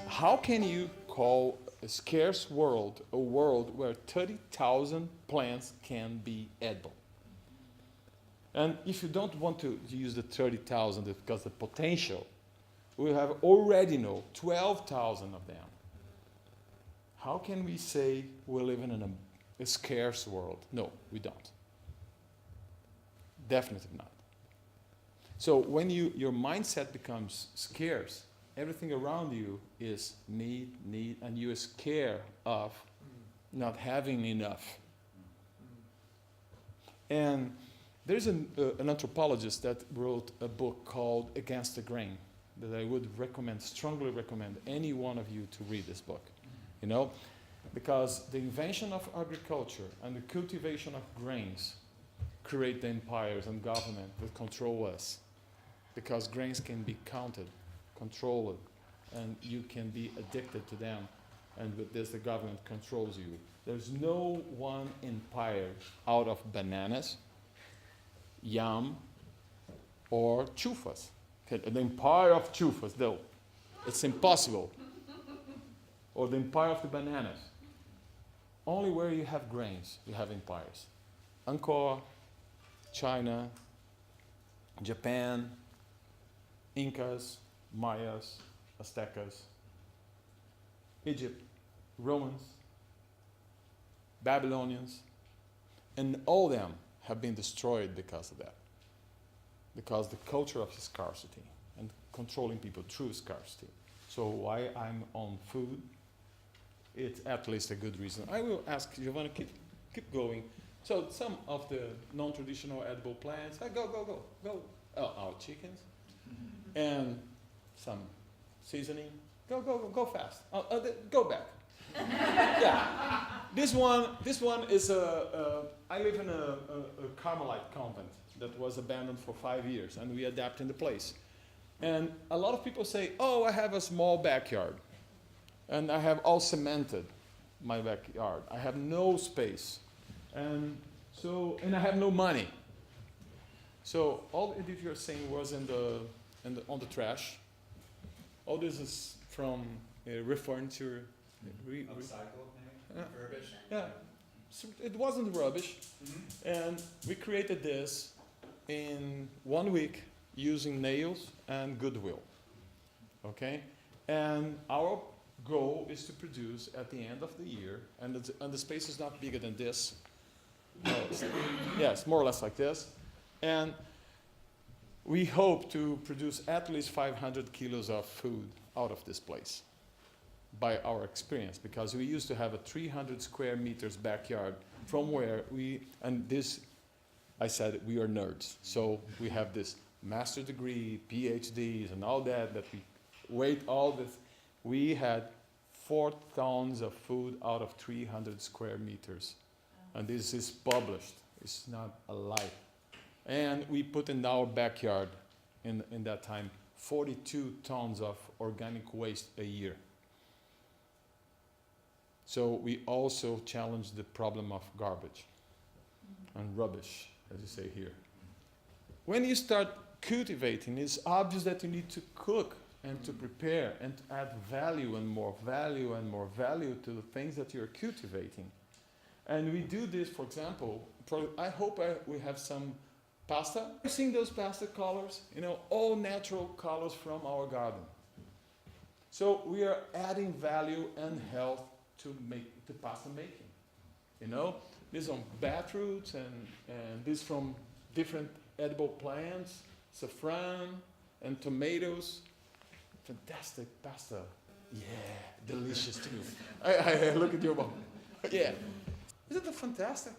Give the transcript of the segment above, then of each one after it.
How can you call a scarce world a world where 30,000 plants can be edible? And if you don't want to use the 30,000 because the potential, we have already know 12,000 of them. How can we say we're living in a scarce world? No, we don't. Definitely not. So when your mindset becomes scarce, everything around you is need, and you are scared of not having enough. And there's an anthropologist that wrote a book called Against the Grain that I would strongly recommend any one of you to read this book. You know, because the invention of agriculture and the cultivation of grains create the empires and government that control us. Because grains can be counted, controlled, and you can be addicted to them. And with this, the government controls you. There's no one empire out of bananas, yam, or chufas. Okay, the empire of chufas, though. It's impossible. Or the empire of the bananas. Only where you have grains, you have empires. Angkor, China, Japan, Incas, Mayas, Aztecas, Egypt, Romans, Babylonians, and all of them have been destroyed because of that. Because the culture of scarcity and controlling people through scarcity. So why I'm on food, it's at least a good reason. I will ask Giovanna, keep going. So some of the non-traditional edible plants, go. Oh, our chickens. And some seasoning. Go fast. Go back. Yeah. This one is I live in a Carmelite convent that was abandoned for 5 years, and we adapted the place. And a lot of people say, oh, I have a small backyard, and I have all cemented my backyard. I have no space, and I have no money. So all that you're saying was on the trash. All this is from referring to upcycled, maybe? Refurbished? Yeah. So it wasn't rubbish. Mm-hmm. And we created this in 1 week using nails and goodwill. Okay? And our goal is to produce at the end of the year, and the space is not bigger than this. It's more or less like this. And we hope to produce at least 500 kilos of food out of this place by our experience, because we used to have a 300 square meters backyard from where I said we are nerds. So we have this master degree, PhDs and all that we weighed all this. We had 4 tons of food out of 300 square meters. And this is published. It's not a lie. And we put in our backyard in that time 42 tons of organic waste a year. So we also challenged the problem of garbage and rubbish, as you say here. When you start cultivating, it's obvious that you need to cook and to prepare and to add value and more value and more value to the things that you're cultivating. And we do this, for example, I hope we have some pasta. You've seen those pasta colors? You know, all natural colors from our garden. So we are adding value and health to make the pasta making. You know, this on beetroots and this from different edible plants, saffron and tomatoes. Fantastic pasta. Yeah, delicious too. I look at your mom. Yeah. Isn't that fantastic?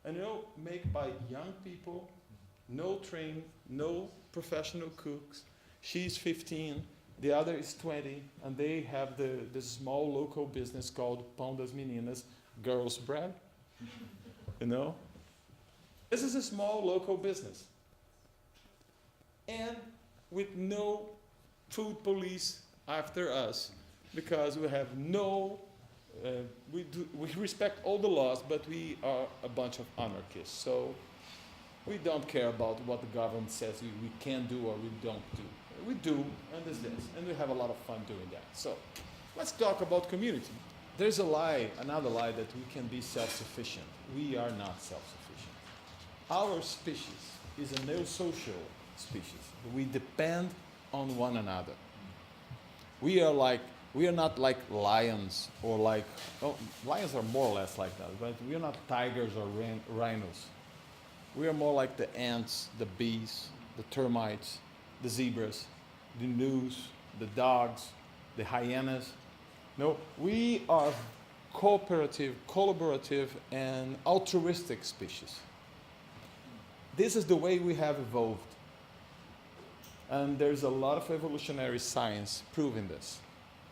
And you know, made by young people, no trained, no professional cooks. She's 15, the other is 20, and they have this small local business called Pão das Meninas, girls' bread. You know? This is a small local business. And with no food police after us, because we have no we respect all the laws, but we are a bunch of anarchists. So we don't care about what the government says we can do or we don't do. We do, and there's this, and we have a lot of fun doing that. So, let's talk about community. There's a lie, another lie, that we can be self-sufficient. We are not self-sufficient. Our species is a neo-social species. We depend on one another. We are not like lions or like, oh, lions are more or less like that, but we are not tigers or rhinos. We are more like the ants, the bees, the termites, the zebras, the gnus, the dogs, the hyenas. No, we are cooperative, collaborative, and altruistic species. This is the way we have evolved. And there's a lot of evolutionary science proving this.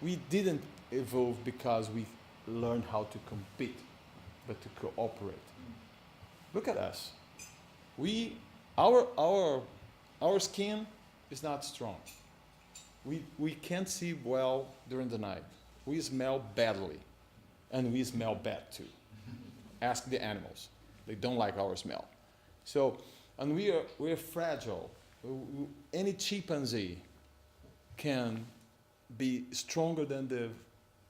We didn't evolve because we learned how to compete, but to cooperate. Look at us. Our skin is not strong. We can't see well during the night. We smell badly, and we smell bad too. Ask the animals; they don't like our smell. So, and we're fragile. Any chimpanzee can be stronger than the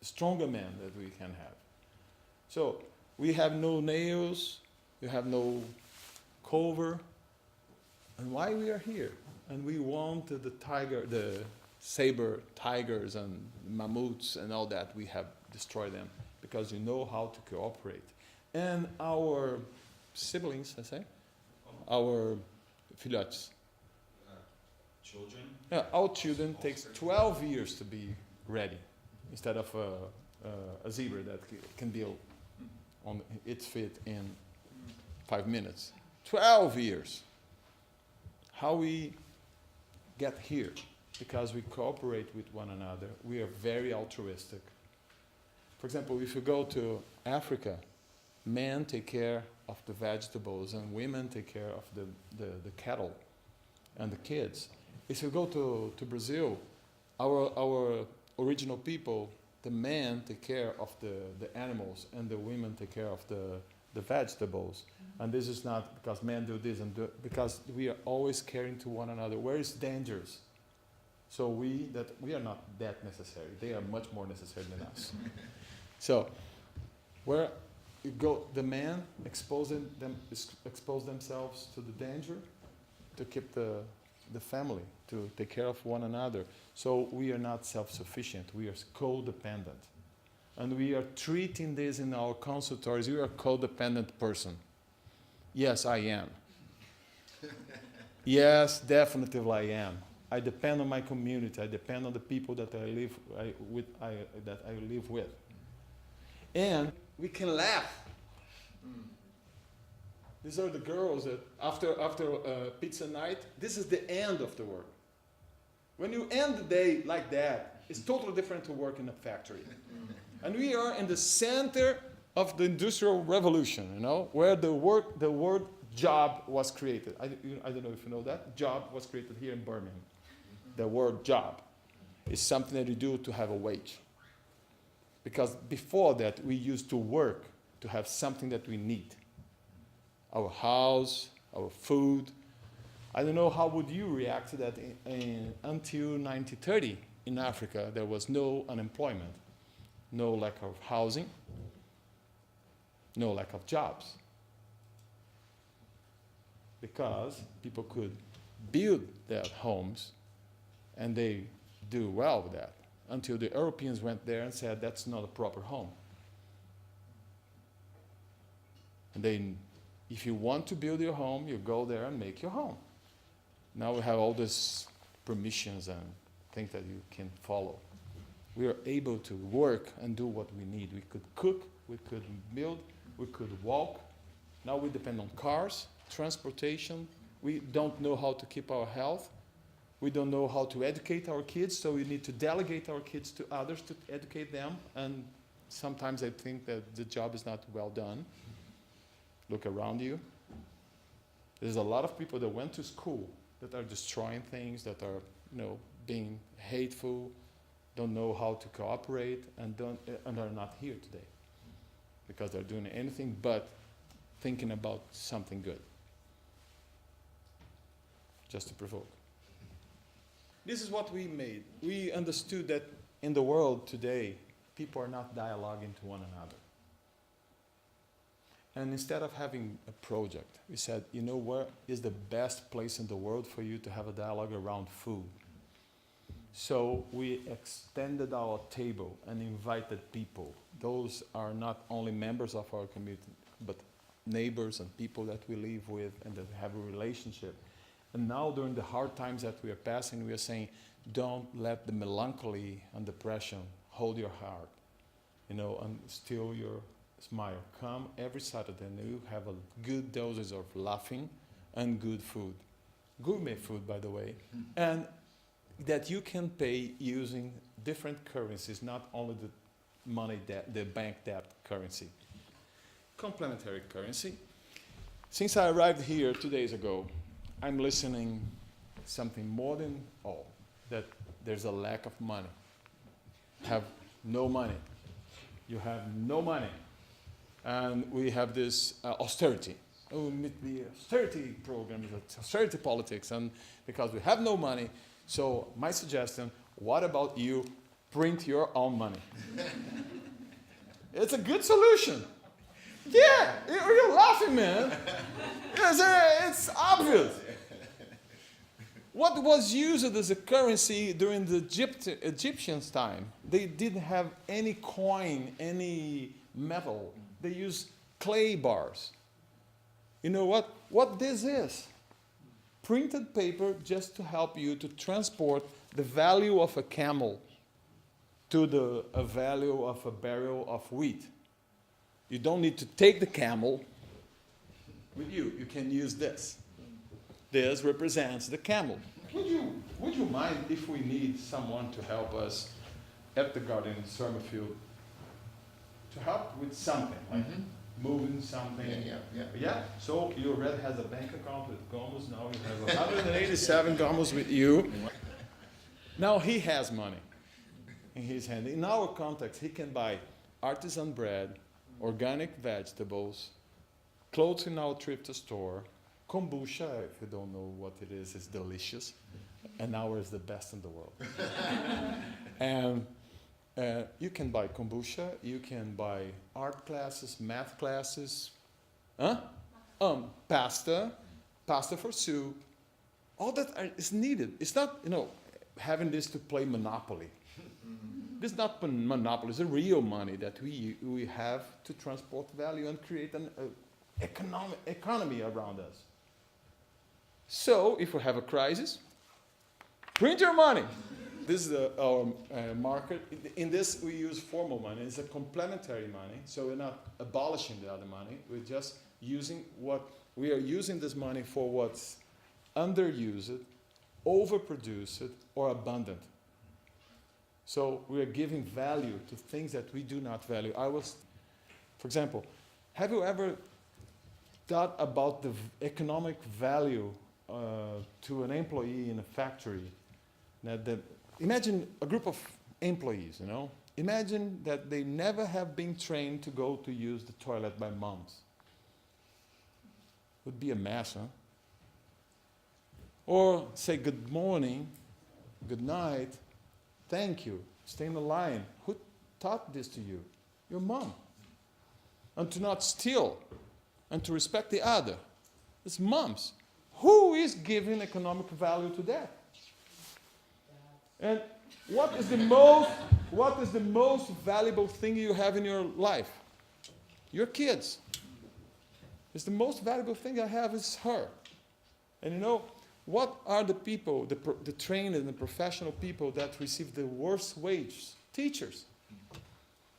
stronger man that we can have. So we have no nails, we have no cover, and why we are here? And we want the saber tigers and mammoths and all that. We have destroyed them because we know how to cooperate. And our siblings, I say, our filhotes. Children? Yeah, our children takes 12 years to be ready, instead of a zebra that can be on its feet in 5 minutes. 12 years. How we get here? Because we cooperate with one another. We are very altruistic. For example, if you go to Africa, men take care of the vegetables and women take care of the cattle and the kids. If you go to Brazil, our original people, the men take care of the animals and the women take care of the vegetables. And this is not because men do this because we are always caring to one another. Where is dangers? So we are not that necessary. They are much more necessary than us. So where you go, the men expose themselves to the danger to keep the family, to take care of one another. So we are not self-sufficient. We are codependent. And we are treating this in our consultories. You are a codependent person. Yes, I am. Yes, definitely I am. I depend on my community. I depend on the people that I live with. And we can laugh. These are the girls that after pizza night, this is the end of the work. When you end the day like that, it's totally different to work in a factory. And we are in the center of the Industrial Revolution, where the word job was created. I don't know if you know that. Job was created here in Birmingham. The word job is something that you do to have a wage. Because before that, we used to work to have something that we need. Our house, our food. I don't know how would you react to that until 1930 in Africa. There was no unemployment, no lack of housing, no lack of jobs. Because people could build their homes and they do well with that until the Europeans went there and said that's not a proper home. And then if you want to build your home, you go there and make your home. Now we have all these permissions and things that you can follow. We are able to work and do what we need. We could cook, we could build, we could walk. Now we depend on cars, transportation. We don't know how to keep our health. We don't know how to educate our kids, so we need to delegate our kids to others to educate them. And sometimes I think that the job is not well done. Look around you. There's a lot of people that went to school that are destroying things, that are, being hateful, don't know how to cooperate, and are not here today because they're doing anything but thinking about something good, just to provoke. This is what we made. We understood that in the world today, people are not dialoguing to one another. And instead of having a project, we said, you know where is the best place in the world for you to have a dialogue around food? So we extended our table and invited people. Those are not only members of our community, but neighbors and people that we live with and that have a relationship. And now during the hard times that we are passing, we are saying, don't let the melancholy and depression hold your heart, you know, and steal your smile. Come every Saturday and you have a good doses of laughing and good food. Gourmet food, by the way. And that you can pay using different currencies, not only the money debt, the bank debt currency. Complementary currency. Since I arrived here 2 days ago, I'm listening something more than all, that there's a lack of money. Have no money. You have no money. And we have this austerity. Oh, the austerity program, the austerity politics, and because we have no money, so my suggestion, what about you print your own money? It's a good solution. Yeah, you're laughing, man. It's obvious. What was used as a currency during the Egyptians' time? They didn't have any coin, any metal. They used clay bars. You know what this is? Printed paper just to help you to transport the value of a camel to the value of a barrel of wheat. You don't need to take the camel with you. You can use this. This represents the camel. Would you mind if we need someone to help us at the garden in Summerfield to help with something, like moving something? Yeah? So you already has a bank account with Gomos. Now you have 187 Gomos with you. Now he has money in his hand. In our context, he can buy artisan bread, organic vegetables, clothes in our thrift store, kombucha, if you don't know what it is, it's delicious. And ours is the best in the world. And you can buy kombucha, you can buy art classes, math classes, pasta for soup. All that is needed. It's not, having this to play Monopoly. This is not monopoly, it's a real money that we have to transport value and create an economy around us. So, if we have a crisis, print your money. This is our market. In this, we use formal money. It's a complementary money, so we're not abolishing the other money. We're just using we are using this money for what's underused, overproduced, or abundant. So we are giving value to things that we do not value. For example, have you ever thought about the economic value to an employee in a factory? Imagine a group of employees, Imagine that they never have been trained to go to use the toilet by moms. Would be a mess, huh? Or say good morning, good night, thank you, stay in the line. Who taught this to you? Your mom. And to not steal and to respect the other. It's moms. Who is giving economic value to that? And what is the most valuable thing you have in your life? Your kids. It's the most valuable thing I have is her. And what are the people, the trained and the professional people that receive the worst wages? Teachers.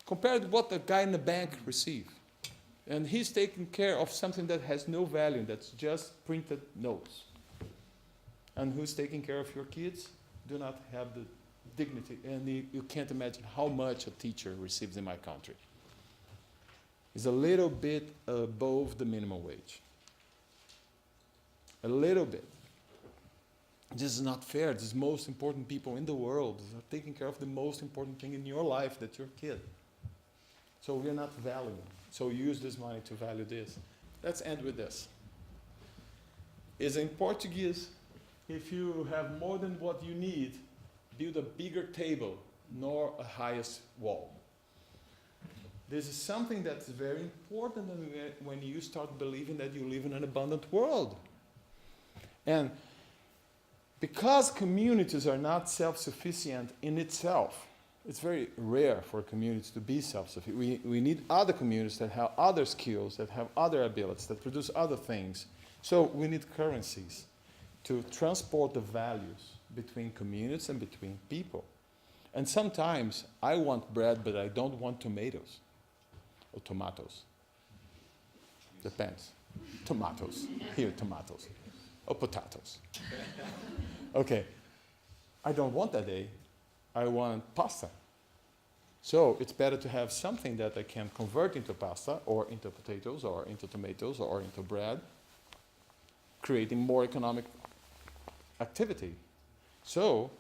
Compared to what the guy in the bank receives. And he's taking care of something that has no value, that's just printed notes. And who's taking care of your kids? Do not have the dignity. And you can't imagine how much a teacher receives in my country. It's a little bit above the minimum wage. A little bit. This is not fair. These most important people in the world are taking care of the most important thing in your life, that's your kid. So we're not valuing. So use this money to value this. Let's end with this. Is in Portuguese, if you have more than what you need, build a bigger table, nor a highest wall. This is something that's very important when you start believing that you live in an abundant world. And because communities are not self-sufficient in itself, it's very rare for communities to be self-sufficient. We need other communities that have other skills, that have other abilities, that produce other things. So we need currencies to transport the values between communities and between people. And sometimes I want bread, but I don't want tomatoes. Or tomatoes. Depends. Tomatoes. Here, tomatoes. Or potatoes. Okay. I don't want that day. I want pasta. So it's better to have something that I can convert into pasta, or into potatoes, or into tomatoes, or into bread, creating more economic activity. So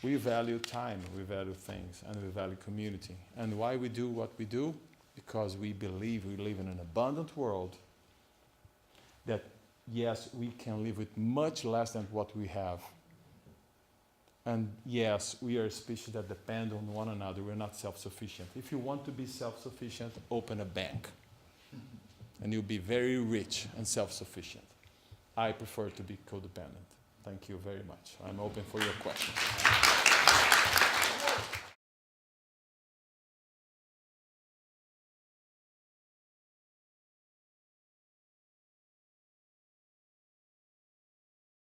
we value time, we value things, and we value community. And why we do what we do? Because we believe we live in an abundant world that, yes, we can live with much less than what we have. And yes, we are a species that depend on one another. We're not self-sufficient. If you want to be self-sufficient, open a bank. And you'll be very rich and self-sufficient. I prefer to be codependent. Thank you very much. I'm open for your questions.